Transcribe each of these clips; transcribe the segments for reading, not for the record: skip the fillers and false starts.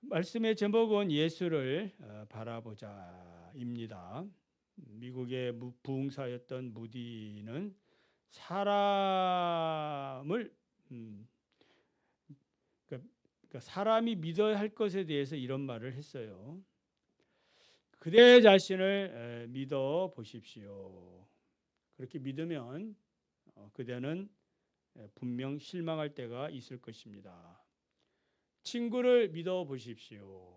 말씀의 제목은 예수를 바라보자입니다. 미국의 부흥사였던 무디는 사람을 그러니까 사람이 믿어야 할 것에 대해서 이런 말을 했어요. 그대 자신을 믿어 보십시오. 그렇게 믿으면 그대는 분명 실망할 때가 있을 것입니다. 친구를 믿어 보십시오.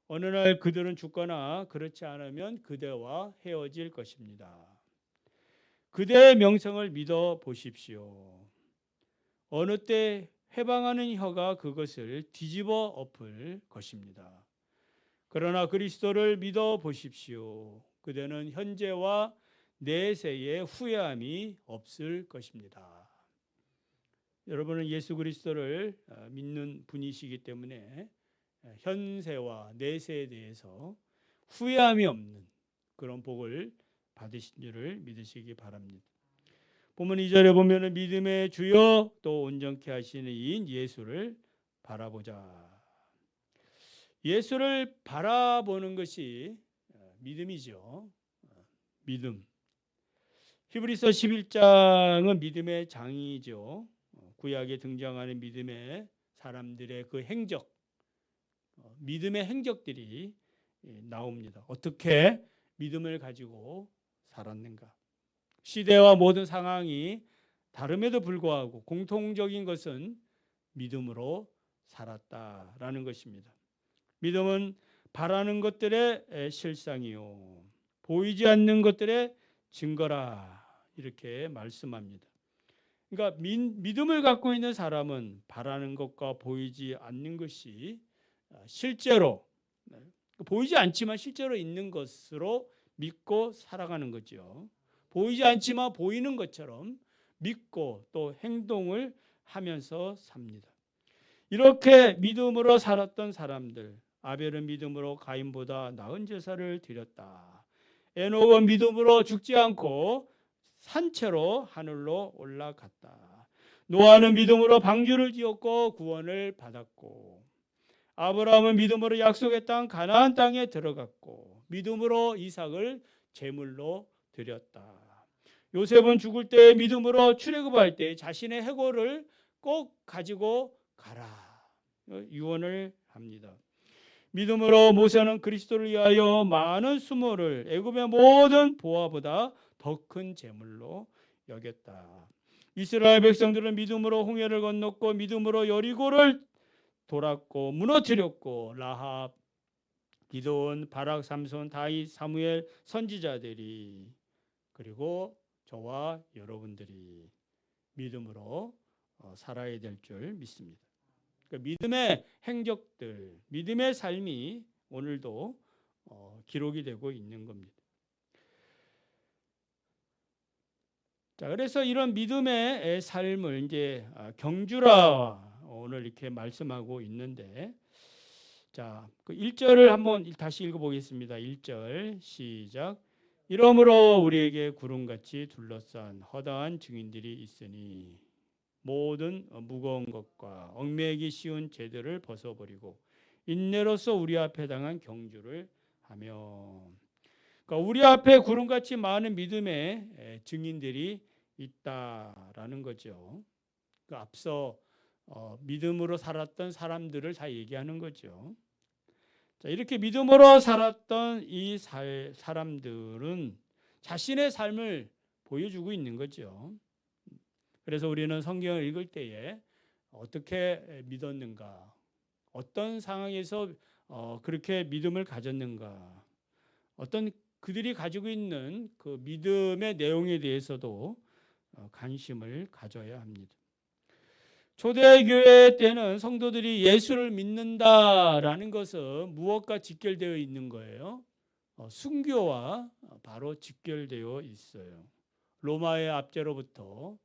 어느 날 그들은 죽거나 그렇지 않으면 그대와 헤어질 것입니다. 그대의 명성을 믿어 보십시오. 어느 때 해방하는 혀가 그것을 뒤집어 엎을 것입니다. 그러나 그리스도를 믿어 보십시오. 그대는 현재와 내세의 후회함이 없을 것입니다. 여러분은 예수 그리스도를 믿는 분이시기 때문에 현세와 내세에 대해서 후회함이 없는 그런 복을 받으신 줄을 믿으시기 바랍니다. 본문 2절에 보면 믿음의 주여 또 온전케 하시는 이인 예수를 바라보자. 예수를 바라보는 것이 믿음이죠. 믿음. 히브리서 11장은 믿음의 장이죠. 구약에 등장하는 믿음의 사람들의 그 행적, 믿음의 행적들이 나옵니다. 어떻게 믿음을 가지고 살았는가? 시대와 모든 상황이 다름에도 불구하고 공통적인 것은 믿음으로 살았다라는 것입니다. 믿음은 바라는 것들의 실상이요 보이지 않는 것들의 증거라 이렇게 말씀합니다. 그러니까 믿음을 갖고 있는 사람은 바라는 것과 보이지 않는 것이 실제로 보이지 않지만 실제로 있는 것으로 믿고 살아가는 거죠. 보이지 않지만 보이는 것처럼 믿고 또 행동을 하면서 삽니다. 이렇게 믿음으로 살았던 사람들, 아벨은 믿음으로 가인보다 나은 제사를 드렸다. 에녹은 믿음으로 죽지 않고 산채로 하늘로 올라갔다. 노아는 믿음으로 방주를 지었고 구원을 받았고, 아브라함은 믿음으로 약속의 땅 가나안 땅에 들어갔고, 믿음으로 이삭을 제물로 드렸다. 요셉은 죽을 때 믿음으로 출애굽할 때 자신의 해골을 꼭 가지고 가라 유언을 합니다. 믿음으로 모세는 그리스도를 위하여 많은 수모를 애굽의 모든 보화보다 더 큰 제물로 여겼다. 이스라엘 백성들은 믿음으로 홍해를 건넜고 믿음으로 여리고를 돌았고 무너뜨렸고 라합, 기드온, 바락, 삼손, 다윗, 사무엘 선지자들이 그리고 저와 여러분들이 믿음으로 살아야 될 줄 믿습니다. 그러니까 믿음의 행적들, 믿음의 삶이 오늘도 기록이 되고 있는 겁니다. 자, 그래서 이런 믿음의 삶을 이제 경주라 오늘 이렇게 말씀하고 있는데, 자, 그 1절을 한번 다시 읽어보겠습니다. 1절 시작. 이러므로 우리에게 구름같이 둘러싼 허다한 증인들이 있으니 모든 무거운 것과 얽매이기 쉬운 죄들을 벗어버리고 인내로서 우리 앞에 당한 경주를 하며, 그러니까 우리 앞에 구름같이 많은 믿음의 증인들이 있다라는 거죠. 그 앞서 믿음으로 살았던 사람들을 다 얘기하는 거죠. 자, 이렇게 믿음으로 살았던 이 사람들은 자신의 삶을 보여주고 있는 거죠. 그래서 우리는 성경을 읽을 때에 어떻게 믿었는가, 어떤 상황에서 그렇게 믿음을 가졌는가, 어떤 그들이 가지고 있는 그 믿음의 내용에 대해서도 관심을 가져야 합니다. 초대교회 때는 성도들이 예수를 믿는다라는 것은 무엇과 직결되어 있는 거예요? 순교와 바로 직결되어 있어요. 로마의 압제로부터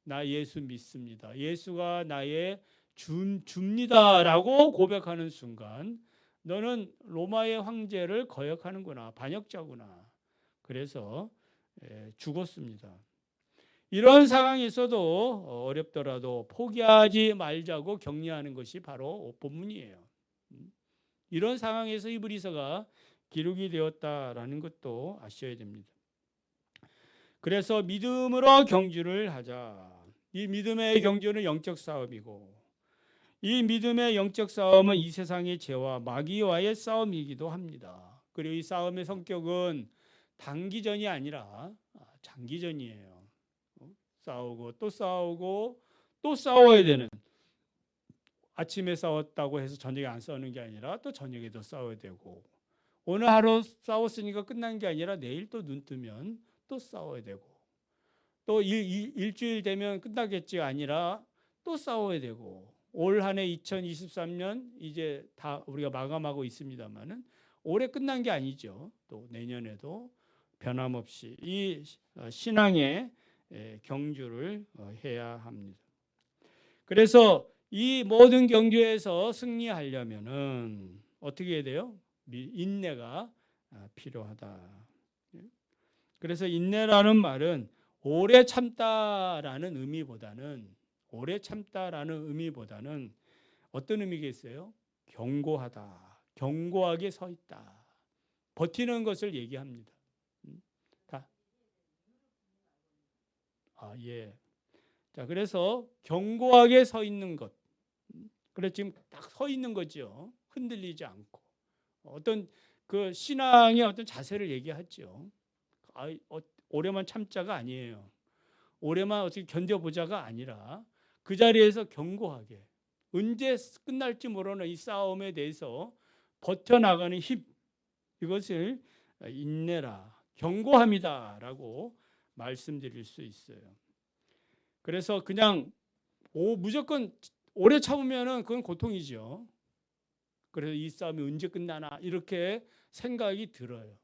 나 예수 믿습니다, 예수가 나의 주입니다라고 고백하는 순간 너는 로마의 황제를 거역하는구나, 반역자구나. 그래서 죽었습니다. 이런 상황에서도 어렵더라도 포기하지 말자고 격려하는 것이 바로 본문이에요. 이런 상황에서 히브리서가 기록이 되었다라는 것도 아셔야 됩니다. 그래서 믿음으로 경주를 하자. 이 믿음의 경주는 영적 싸움이고, 이 믿음의 영적 싸움은 이 세상의 죄와 마귀와의 싸움이기도 합니다. 그리고 이 싸움의 성격은 단기전이 아니라 장기전이에요. 싸우고 또 싸우고 또 싸워야 되는, 아침에 싸웠다고 해서 저녁에 안 싸우는 게 아니라 또 저녁에도 싸워야 되고, 오늘 하루 싸웠으니까 끝난 게 아니라 내일 또 눈 뜨면 또 싸워야 되고, 또 일주일 되면 끝나겠지가 아니라 또 싸워야 되고, 올 한 해 2023년 이제 다 우리가 마감하고 있습니다만은 올해 끝난 게 아니죠. 또 내년에도 변함없이 이 신앙의 경주를 해야 합니다. 그래서 이 모든 경주에서 승리하려면은 어떻게 해야 돼요? 인내가 필요하다. 그래서 인내라는 말은 오래 참다라는 의미보다는 어떤 의미겠어요? 견고하다. 견고하게 서 있다. 버티는 것을 얘기합니다. 예. 자, 그래서 견고하게 서 있는 것. 그래 지금 딱 서 있는 거죠. 흔들리지 않고. 어떤 그 신앙의 어떤 자세를 얘기하죠. 오래만 참자가 아니에요. 오래만 어떻게 견뎌보자가 아니라 그 자리에서 견고하게 언제 끝날지 모르는 이 싸움에 대해서 버텨나가는 힘, 이것을 인내라, 견고함이다라고 말씀드릴 수 있어요. 그래서 그냥 무조건 오래 참으면은 그건 고통이죠. 그래서 이 싸움이 언제 끝나나 이렇게 생각이 들어요.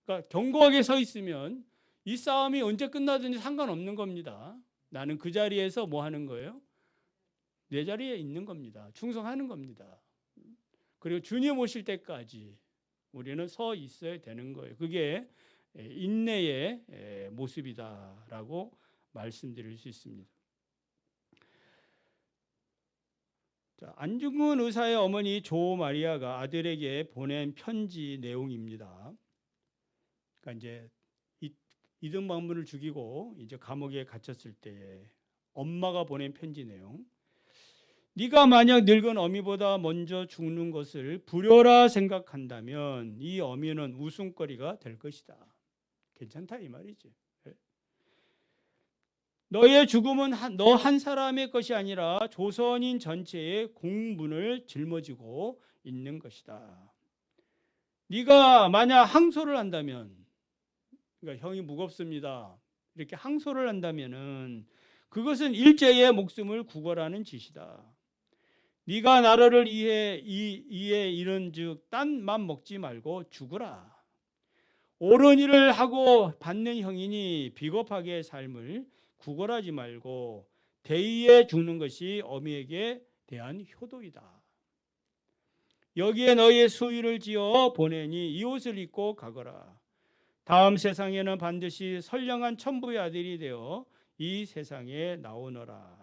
그러니까 견고하게 서 있으면 이 싸움이 언제 끝나든지 상관없는 겁니다. 나는 그 자리에서 뭐 하는 거예요? 내 자리에 있는 겁니다. 충성하는 겁니다. 그리고 주님 오실 때까지 우리는 서 있어야 되는 거예요. 그게 인내의 모습이다라고 말씀드릴 수 있습니다. 자, 안중근 의사의 어머니 조 마리아가 아들에게 보낸 편지 내용입니다. 그러니까 이제 이등박문을 죽이고 이제 감옥에 갇혔을 때 엄마가 보낸 편지 내용. 네가 만약 늙은 어미보다 먼저 죽는 것을 불효라 생각한다면 이 어미는 웃음거리가 될 것이다. 괜찮다 이 말이지. 너의 죽음은 너 한 사람의 것이 아니라 조선인 전체의 공분을 짊어지고 있는 것이다. 네가 만약 항소를 한다면, 그러니까 형이 무겁습니다. 이렇게 항소를 한다면은 그것은 일제의 목숨을 구걸하는 짓이다. 네가 나라를 위해 이른즉 딴 맘 먹지 말고 죽으라. 옳은 일을 하고 받는 형이니 비겁하게 삶을 구걸하지 말고 대의에 죽는 것이 어미에게 대한 효도이다. 여기에 너희의 수의를 지어 보내니 이 옷을 입고 가거라. 다음 세상에는 반드시 선량한 천부의 아들이 되어 이 세상에 나오너라.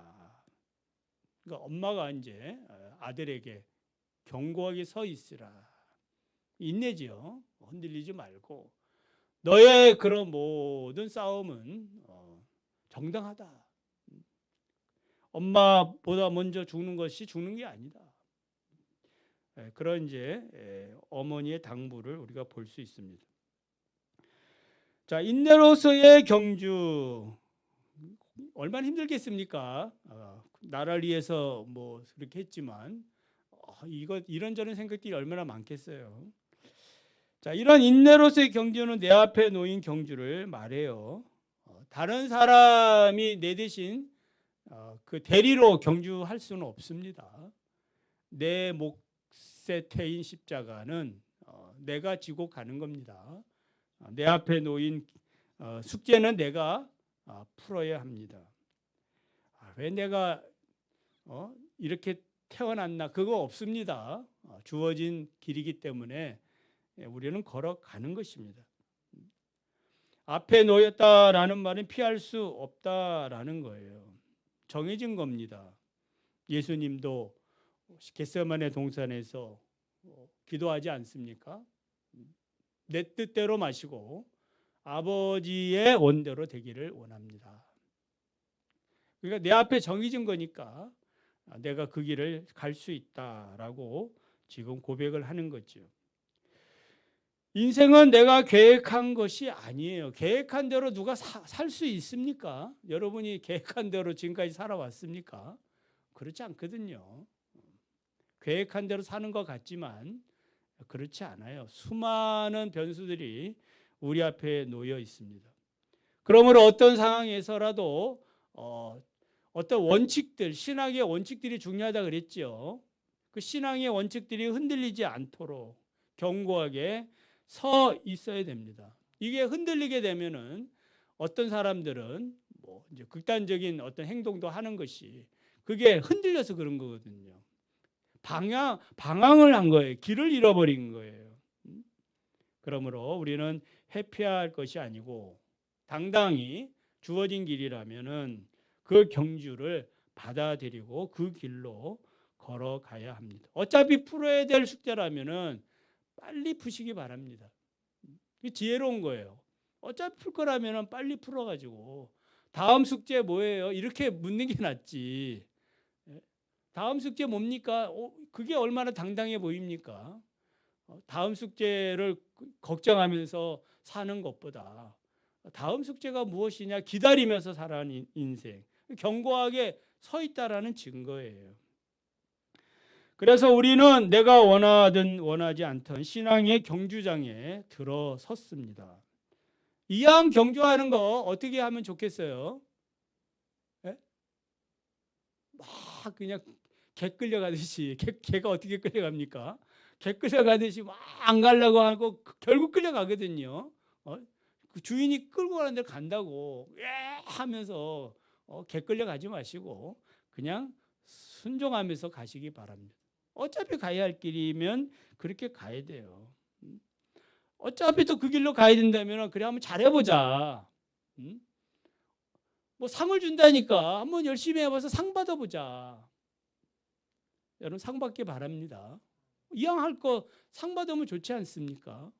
그러니까 엄마가 이제 아들에게 견고하게 서 있으라. 인내지요. 흔들리지 말고. 너의 그런 모든 싸움은 정당하다. 엄마보다 먼저 죽는 것이 죽는 게 아니다. 그런 이제 어머니의 당부를 우리가 볼 수 있습니다. 자, 인내로서의 경주 얼마나 힘들겠습니까? 나라를 위해서 뭐 그렇게 했지만 이런저런 생각들이 얼마나 많겠어요. 자, 이런 인내로서의 경주는 내 앞에 놓인 경주를 말해요. 다른 사람이 내 대신 그 대리로 경주할 수는 없습니다. 내 몫에 태인 십자가는 내가 지고 가는 겁니다. 내 앞에 놓인 숙제는 내가 풀어야 합니다. 왜 내가 이렇게 태어났나? 그거 없습니다. 주어진 길이기 때문에 우리는 걸어가는 것입니다. 앞에 놓였다라는 말은 피할 수 없다라는 거예요. 정해진 겁니다. 예수님도 겟세마네 동산에서 기도하지 않습니까? 내 뜻대로 마시고 아버지의 원대로 되기를 원합니다. 그러니까 내 앞에 정해진 거니까 내가 그 길을 갈 수 있다라고 지금 고백을 하는 거죠. 인생은 내가 계획한 것이 아니에요. 계획한 대로 누가 살 수 있습니까? 여러분이 계획한 대로 지금까지 살아왔습니까? 그렇지 않거든요. 계획한 대로 사는 것 같지만 그렇지 않아요. 수많은 변수들이 우리 앞에 놓여 있습니다. 그러므로 어떤 상황에서라도 어떤 원칙들, 신앙의 원칙들이 중요하다 그랬죠. 그 신앙의 원칙들이 흔들리지 않도록 견고하게 서 있어야 됩니다. 이게 흔들리게 되면은 어떤 사람들은 뭐 이제 극단적인 어떤 행동도 하는 것이 그게 흔들려서 그런 거거든요. 방황을 한 거예요. 길을 잃어버린 거예요. 그러므로 우리는 회피할 것이 아니고 당당히 주어진 길이라면은 그 경주를 받아들이고 그 길로 걸어가야 합니다. 어차피 풀어야 될 숙제라면은 빨리 푸시기 바랍니다. 지혜로운 거예요. 어차피 풀 거라면은 빨리 풀어가지고 다음 숙제 뭐예요? 이렇게 묻는 게 낫지. 다음 숙제 뭡니까? 그게 얼마나 당당해 보입니까? 다음 숙제를 걱정하면서 사는 것보다 다음 숙제가 무엇이냐 기다리면서 살아가는 인생, 견고하게 서 있다라는 증거예요. 그래서 우리는 내가 원하든 원하지 않든 신앙의 경주장에 들어섰습니다. 이왕 경주하는 거 어떻게 하면 좋겠어요? 예? 막 그냥 개 끌려가듯이 개가 어떻게 끌려갑니까? 개 끌려가듯이 막 안 가려고 하고 결국 끌려가거든요. 그 주인이 끌고 가는 데를 간다고 하면서 개 끌려가지 마시고 그냥 순종하면서 가시기 바랍니다. 어차피 가야 할 길이면 그렇게 가야 돼요. 어차피 또 그 길로 가야 된다면 그래 한번 잘해보자. 뭐 상을 준다니까 한번 열심히 해봐서 상 받아보자. 여러분 상 받기 바랍니다. 이왕 할 거 상 받으면 좋지 않습니까?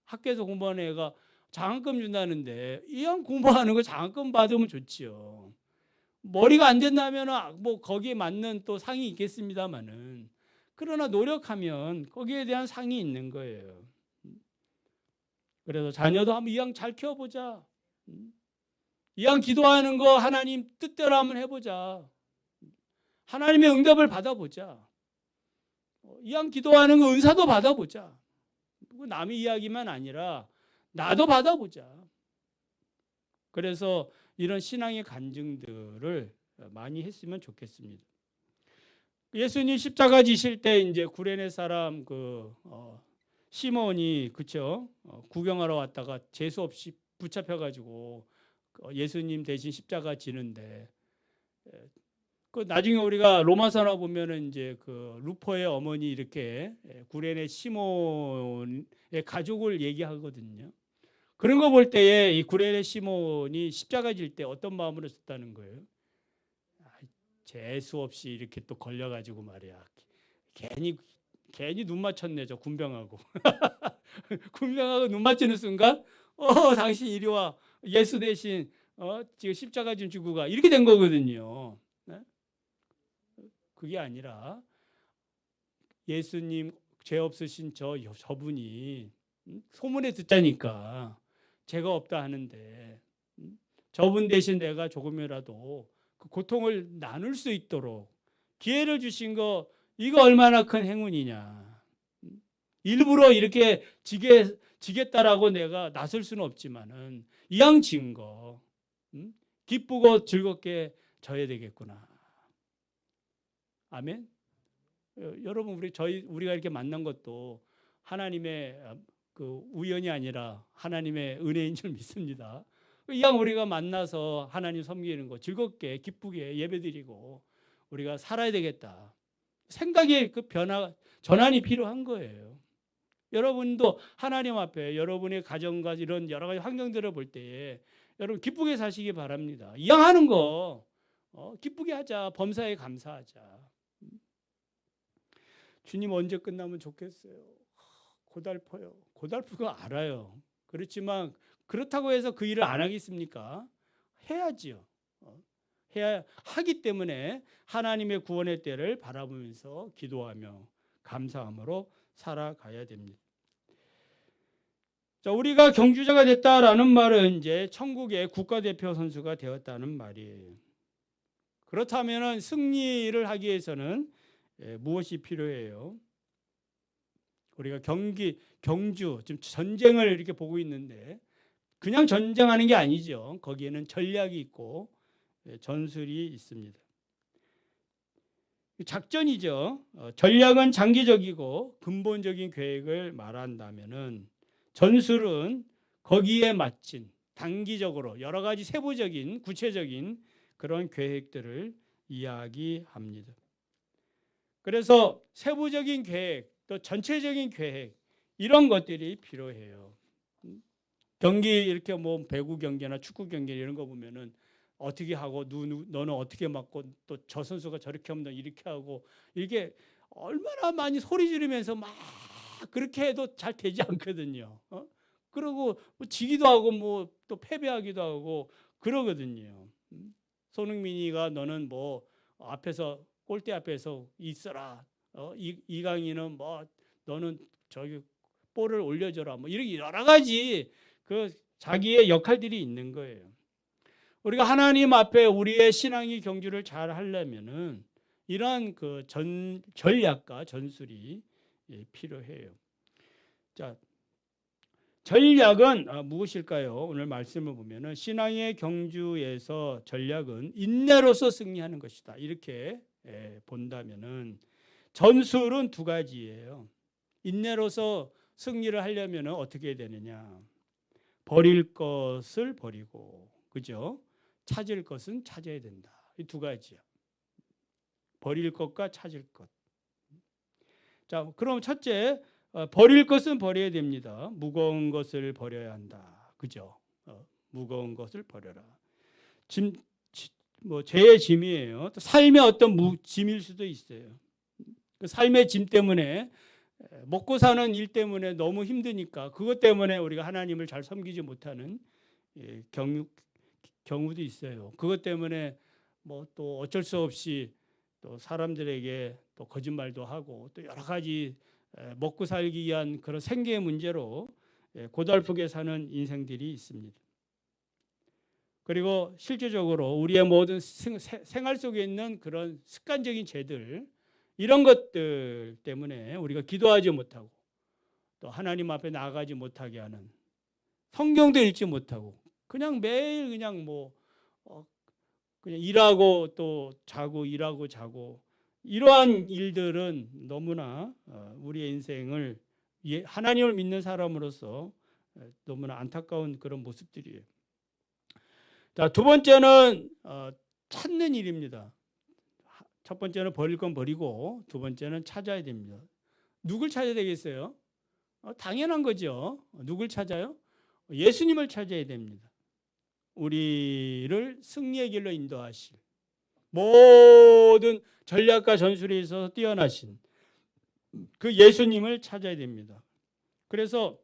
학교에서 공부하는 애가 장학금 준다는데 이왕 공부하는 거 장학금 받으면 좋지요. 머리가 안 된다면 뭐 거기에 맞는 또 상이 있겠습니다만은 그러나 노력하면 거기에 대한 상이 있는 거예요. 그래서 자녀도 한번 이왕 잘 키워보자. 이왕 기도하는 거 하나님 뜻대로 한번 해보자. 하나님의 응답을 받아보자. 이왕 기도하는 거 은사도 받아보자. 남의 이야기만 아니라 나도 받아보자. 그래서 이런 신앙의 간증들을 많이 했으면 좋겠습니다. 예수님 십자가 지실 때 이제 구레네 사람 시몬이 그쵸 구경하러 왔다가 재수 없이 붙잡혀 가지고 예수님 대신 십자가 지는데 그 나중에 우리가 로마서나 보면은 이제 그 루포의 어머니 이렇게 구레네 시몬의 가족을 얘기하거든요. 그런 거 볼 때에 이 구레네 시몬이 십자가 질 때 어떤 마음으로 썼다는 거예요? 재수 없이 이렇게 또 걸려가지고 말이야. 괜히 눈 맞췄네 저 군병하고. 군병하고 눈 맞추는 순간 당신 이리 와 예수 대신 지금 십자가 좀 지고 가 이렇게 된 거거든요. 네? 그게 아니라 예수님 죄 없으신 저분이 소문에 듣자니까 죄가 없다 하는데 저분 대신 내가 조금이라도 그 고통을 나눌 수 있도록 기회를 주신 거 이거 얼마나 큰 행운이냐. 일부러 이렇게 지겠다라고 내가 나설 수는 없지만은 이왕 진 거 기쁘고 즐겁게 져야 되겠구나. 아멘. 여러분 우리가 이렇게 만난 것도 하나님의 그 우연이 아니라 하나님의 은혜인 줄 믿습니다. 이왕 우리가 만나서 하나님 섬기는 거 즐겁게 기쁘게 예배드리고 우리가 살아야 되겠다. 생각의 그 전환이 필요한 거예요. 여러분도 하나님 앞에 여러분의 가정과 이런 여러 가지 환경들을 볼 때에 여러분 기쁘게 사시기 바랍니다. 이왕 하는 거 기쁘게 하자. 범사에 감사하자. 주님 언제 끝나면 좋겠어요. 고달퍼요. 고달픈 거 알아요. 그렇지만 그렇다고 해서 그 일을 안 하겠습니까? 해야지요. 해야 하기 때문에 하나님의 구원의 때를 바라보면서 기도하며 감사함으로 살아가야 됩니다. 자, 우리가 경주자가 됐다라는 말은 이제 천국의 국가대표 선수가 되었다는 말이에요. 그렇다면 승리를 하기 위해서는 무엇이 필요해요? 우리가 경주, 지금 전쟁을 이렇게 보고 있는데 그냥 전쟁하는 게 아니죠. 거기에는 전략이 있고 전술이 있습니다. 작전이죠. 전략은 장기적이고 근본적인 계획을 말한다면은 전술은 거기에 맞춘 단기적으로 여러 가지 세부적인 구체적인 그런 계획들을 이야기합니다. 그래서 세부적인 계획 또 전체적인 계획 이런 것들이 필요해요. 경기 이렇게 뭐 배구 경기나 축구 경기 이런 거 보면은 어떻게 하고 너는 어떻게 맞고 또 저 선수가 저렇게 하면 너 이렇게 하고 이게 얼마나 많이 소리 지르면서 막 그렇게 해도 잘 되지 않거든요. 그리고 뭐 지기도 하고 뭐 또 패배하기도 하고 그러거든요. 손흥민이가 너는 뭐 앞에서 골대 앞에서 있어라. 이강인은 뭐 너는 저기 볼을 올려줘라. 뭐 이렇게 여러 가지 그 자기의 역할들이 있는 거예요. 우리가 하나님 앞에 우리의 신앙의 경주를 잘 하려면은 이러한 그 전략과 전술이 필요해요. 자, 전략은 무엇일까요? 오늘 말씀을 보면은 신앙의 경주에서 전략은 인내로서 승리하는 것이다. 이렇게 본다면은 전술은 두 가지예요. 인내로서 승리를 하려면은 어떻게 해야 되느냐? 버릴 것을 버리고, 그죠? 찾을 것은 찾아야 된다. 이 두 가지야. 버릴 것과 찾을 것. 자, 그럼 첫째, 버릴 것은 버려야 됩니다. 무거운 것을 버려야 한다. 그죠? 무거운 것을 버려라. 뭐 죄의 짐이에요. 또 삶의 어떤 짐일 수도 있어요. 그 삶의 짐 때문에 먹고 사는 일 때문에 너무 힘드니까 그것 때문에 우리가 하나님을 잘 섬기지 못하는 경우도 있어요. 그것 때문에 뭐 또 어쩔 수 없이 또 사람들에게 또 거짓말도 하고 또 여러 가지 먹고 살기 위한 그런 생계의 문제로 고달프게 사는 인생들이 있습니다. 그리고 실제적으로 우리의 모든 생활 속에 있는 그런 습관적인 죄들 이런 것들 때문에 우리가 기도하지 못하고 또 하나님 앞에 나아가지 못하게 하는 성경도 읽지 못하고 그냥 매일 그냥 뭐 그냥 일하고 또 자고 일하고 자고 이러한 일들은 너무나 우리의 인생을 하나님을 믿는 사람으로서 너무나 안타까운 그런 모습들이에요. 자, 두 번째는 찾는 일입니다. 첫 번째는 버릴 건 버리고 두 번째는 찾아야 됩니다. 누굴 찾아야 되겠어요? 당연한 거죠. 누굴 찾아요? 예수님을 찾아야 됩니다. 우리를 승리의 길로 인도하실 모든 전략과 전술에 있어서 뛰어나신 그 예수님을 찾아야 됩니다. 그래서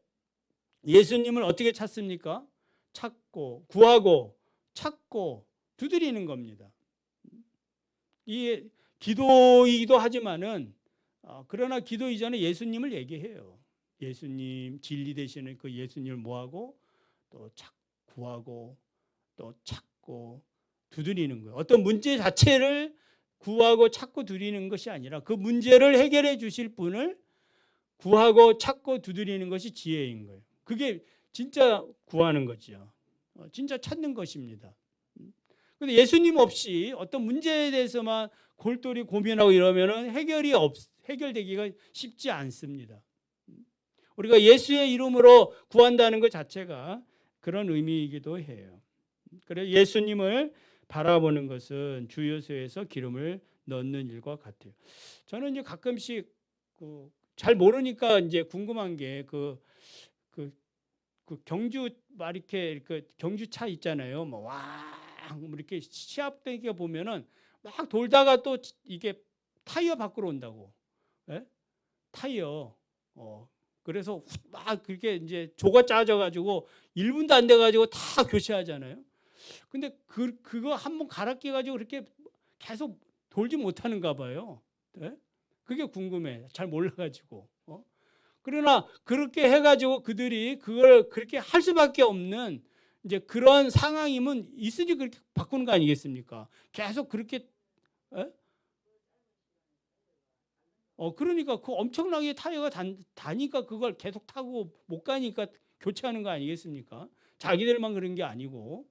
예수님을 어떻게 찾습니까? 찾고 구하고 찾고 두드리는 겁니다. 이 기도이기도 하지만은 그러나 기도 이전에 예수님을 얘기해요. 예수님 진리 되시는 그 예수님을 뭐하고 또 구하고 또 찾고 두드리는 거예요. 어떤 문제 자체를 구하고 찾고 두드리는 것이 아니라 그 문제를 해결해 주실 분을 구하고 찾고 두드리는 것이 지혜인 거예요. 그게 진짜 구하는 거죠. 진짜 찾는 것입니다. 근데 예수님 없이 어떤 문제에 대해서만 골똘히 고민하고 이러면은 해결되기가 쉽지 않습니다. 우리가 예수의 이름으로 구한다는 것 자체가 그런 의미이기도 해요. 그래서 예수님을 바라보는 것은 주요소에서 기름을 넣는 일과 같아요. 저는 이제 가끔씩 잘 모르니까 이제 궁금한 게 그 경주 막 이렇게 경주차 있잖아요. 뭐 이렇게 시합 때게 보면은 막 돌다가 또 이게 타이어 밖으로 온다고. 예? 타이어. 그래서 막 그렇게 이제 조가 짜져 가지고 1분도 안 돼 가지고 다 교체하잖아요. 근데 그거 한번 갈아 끼 가지고 그렇게 계속 돌지 못하는가 봐요. 네? 그게 궁금해. 잘 몰라 가지고. 그러나 그렇게 해 가지고 그들이 그걸 그렇게 할 수밖에 없는 이제 그런 상황이면 있으니 그렇게 바꾸는 거 아니겠습니까? 계속 그렇게. 예? 그러니까 그 엄청나게 타이어가 다니까 그걸 계속 타고 못 가니까 교체하는 거 아니겠습니까? 자기들만 그런 게 아니고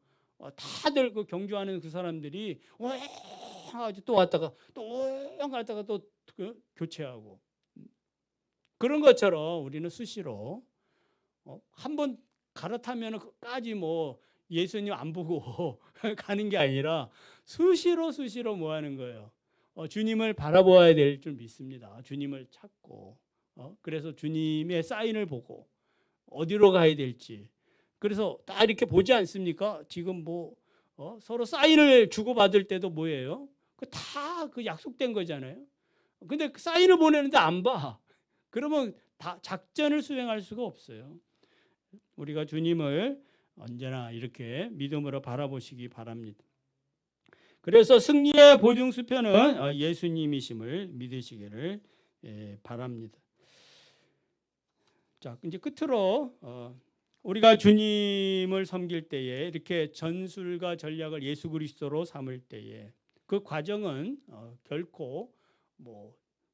다들 그 경주하는 그 사람들이 왱 하고 또 왔다가 또왱 갔다가 또 교체하고 그런 것처럼 우리는 수시로 한 번 갈아타면 끝까지 뭐 예수님 안 보고 가는 게 아니라 수시로 뭐 하는 거예요. 주님을 바라보아야 될 줄 믿습니다. 주님을 찾고 그래서 주님의 사인을 보고 어디로 가야 될지. 그래서 다 이렇게 보지 않습니까? 지금 뭐 서로 사인을 주고 받을 때도 뭐예요? 그 다 그 약속된 거잖아요. 근데 그 사인을 보내는데 안 봐. 그러면 다 작전을 수행할 수가 없어요. 우리가 주님을 언제나 이렇게 믿음으로 바라보시기 바랍니다. 그래서 승리의 보증수표는 예수님이심을 믿으시기를 바랍니다. 자, 이제 끝으로 우리가 주님을 섬길 때에 이렇게 전술과 전략을 예수 그리스도로 삼을 때에 그 과정은 결코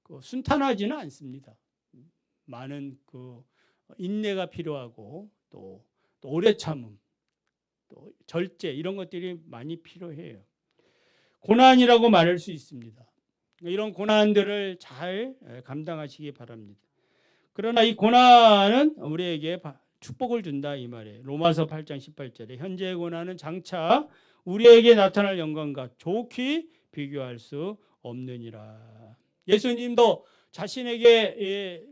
그 순탄하지는 않습니다. 많은 그 인내가 필요하고 또 오래 참음, 또 절제 이런 것들이 많이 필요해요. 고난이라고 말할 수 있습니다. 이런 고난들을 잘 감당하시기 바랍니다. 그러나 이 고난은 우리에게 축복을 준다 이 말이에요. 로마서 8장 18절에 현재의 고난은 장차 우리에게 나타날 영광과 좋게 비교할 수 없느니라. 예수님도 자신에게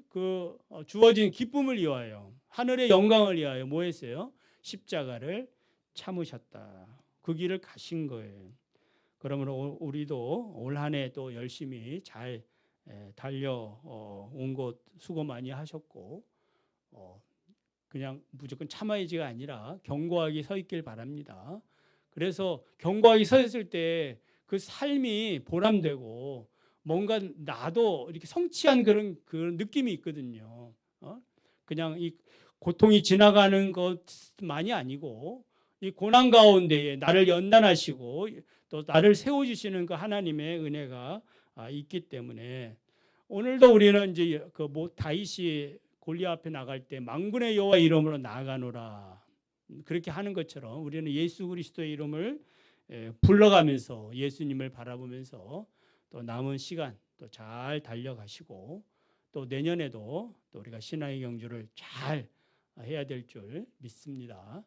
주어진 기쁨을 위하여 하늘의 영광을 위하여 뭐 했어요? 십자가를 참으셨다. 그 길을 가신 거예요. 그러므로 우리도 올 한 해 또 열심히 잘 달려온 것 수고 많이 하셨고 그냥 무조건 참아야지가 아니라 견고하게 서 있길 바랍니다. 그래서 견고하게 서 있을 때 그 삶이 보람되고 뭔가 나도 이렇게 성취한 그런 느낌이 있거든요. 그냥 이 고통이 지나가는 것만이 아니고 이 고난 가운데에 나를 연단하시고 또 나를 세워주시는 그 하나님의 은혜가 있기 때문에 오늘도 우리는 이제 다윗이 골리앗 앞에 나갈 때 만군의 여호와 이름으로 나아가노라 그렇게 하는 것처럼 우리는 예수 그리스도의 이름을 불러가면서 예수님을 바라보면서 또 남은 시간 또 잘 달려가시고 또 내년에도 또 우리가 신앙의 경주를 잘 해야 될 줄 믿습니다.